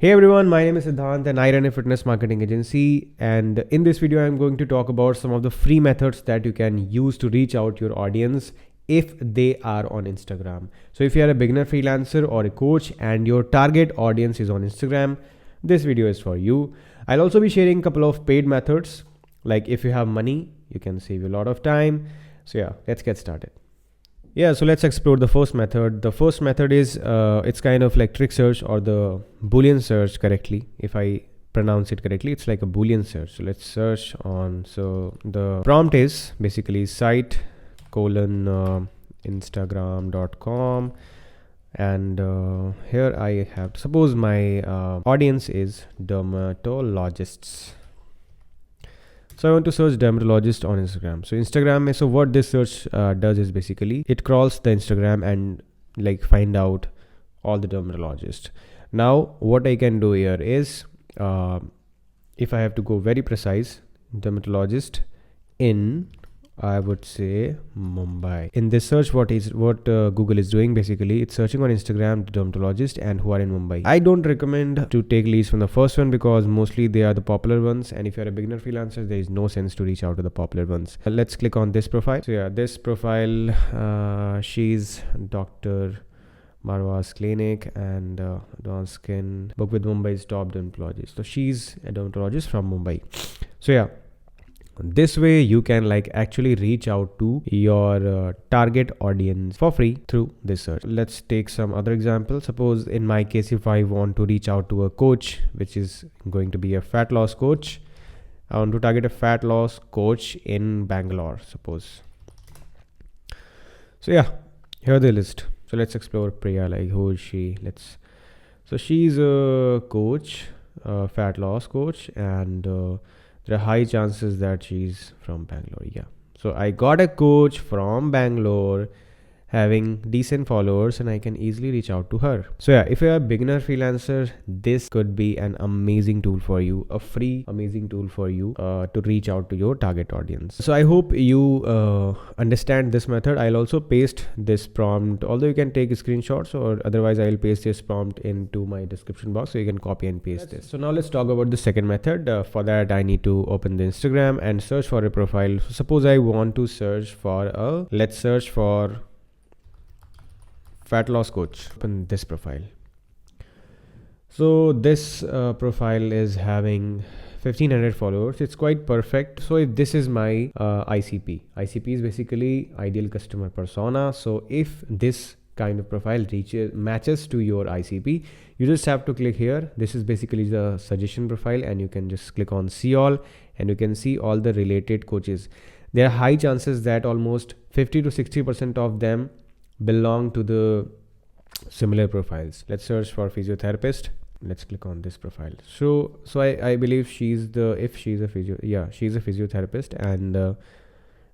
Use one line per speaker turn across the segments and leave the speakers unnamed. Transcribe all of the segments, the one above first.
Hey everyone, my name is Siddhant and I run a fitness marketing agency. And in this video, I'm going to talk about some of the free methods that you can use to reach out your audience if they are on Instagram. So if you are a beginner freelancer or a coach and your target audience is on Instagram, this video is for you. I'll also be sharing a couple of paid methods. Like if you have money, you can save a lot of time. So yeah, let's get started. Yeah, so let's explore the first method. The first method is it's kind of like trick search or the Boolean search correctly. If I pronounce it correctly, it's like a Boolean search. So let's search on. So the prompt is basically site colon instagram.com. And here I have, suppose my audience is dermatologists. So I want to search dermatologist on Instagram. So Instagram, so what this search does is basically it crawls the Instagram and like find out all the dermatologists. Now what I can do here is if I have to go very precise, dermatologist in, I would say Mumbai. In this search, what Google is doing basically, it's searching on Instagram the dermatologist and who are in Mumbai. I don't recommend to take leads from the first one because mostly they are the popular ones, and if you're a beginner freelancer, there is no sense to reach out to the popular ones. Let's click on this profile. So yeah, this profile, she's Dr. Marwa's clinic and advanced skin book with Mumbai's top dermatologist. So she's a dermatologist from Mumbai. So yeah, this way you can like actually reach out to your target audience for free through this search. Let's take some other examples. Suppose in my case, if I want to reach out to a coach, which is going to be a fat loss coach, I want to target a fat loss coach in Bangalore, suppose. So yeah, here the list. So let's explore Priya, like who is she? So she's a coach, a fat loss coach, and there are high chances that she's from Bangalore. Yeah. So I got a coach from Bangalore having decent followers and I can easily reach out to her. So yeah, if you're a beginner freelancer, this could be an amazing tool for you, a free amazing tool for you to reach out to your target audience. So I hope you understand this method. I'll also paste this prompt, although you can take screenshots, or otherwise I'll paste this prompt into my description box so you can copy and paste this. So now let's talk about the second method. For that I need to open the Instagram and search for a profile. So suppose I want to search for let's search for fat loss coach. Open this profile. So this profile is having 1500 followers. It's quite perfect. So if this is my ICP is basically ideal customer persona. So if this kind of profile matches to your ICP, you just have to click here. This is basically the suggestion profile, and you can just click on see all, and you can see all the related coaches. There are high chances that almost 50 to 60% of them belong to the similar profiles. Let's search for physiotherapist. Let's click on this profile. So I believe she's a physiotherapist and a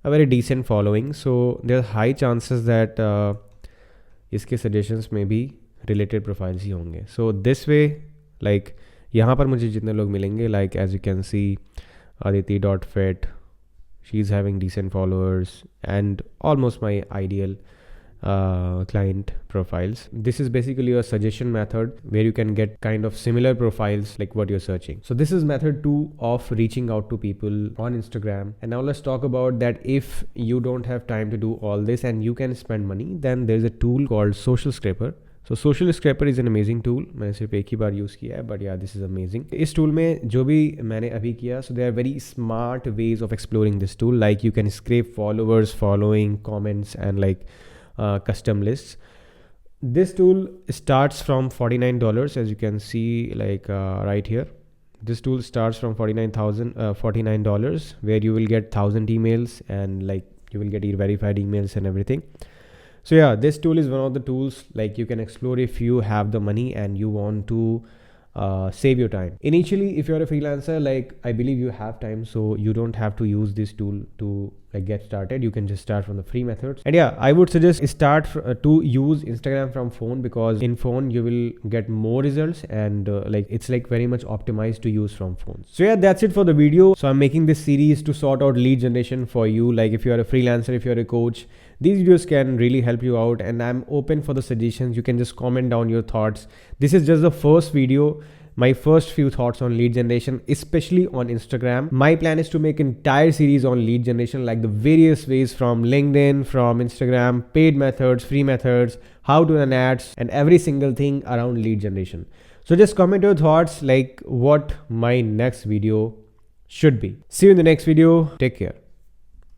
very decent following. So there are high chances that इसके suggestions में भी related profiles ही होंगे. So this way, like यहाँ पर मुझे जितने लोग मिलेंगे, like as you can see, Aditi.fit, she's having decent followers and almost my ideal client profiles. This is basically a suggestion method where you can get kind of similar profiles like what you're searching. So this is method 2 of reaching out to people on Instagram. And now let's talk about that. If you don't have time to do all this and you can spend money, then there's a tool called Social Scraper. So Social Scraper is an amazing tool. मैंने सिर्फ एक ही बार use किया है, but yeah, this is amazing. इस tool में जो भी मैंने अभी किया, so there are very smart ways of exploring this tool. Like you can scrape followers, following, comments, and like custom lists. This tool starts from $49, as you can see, like right here. This tool starts from $49, where you will get 1,000 emails and like you will get your verified emails and everything. So yeah, this tool is one of the tools like you can explore if you have the money and you want to save your time. Initially, if you're a freelancer, like I believe you have time, so you don't have to use this tool to like get started. You can just start from the free methods. And yeah, I would suggest start to use Instagram from phone, because in phone you will get more results and like it's like very much optimized to use from phones. So yeah, that's it for the video. So I'm making this series to sort out lead generation for you. Like if you're a freelancer, if you're a coach, these videos can really help you out, and I'm open for the suggestions. You can just comment down your thoughts. This is just the first video. my first few thoughts on lead generation, especially on Instagram. My plan is to make an entire series on lead generation, like the various ways from LinkedIn, from Instagram, paid methods, free methods, how to run ads, and every single thing around lead generation. So just comment your thoughts, like what my next video should be. See you in the next video. Take care.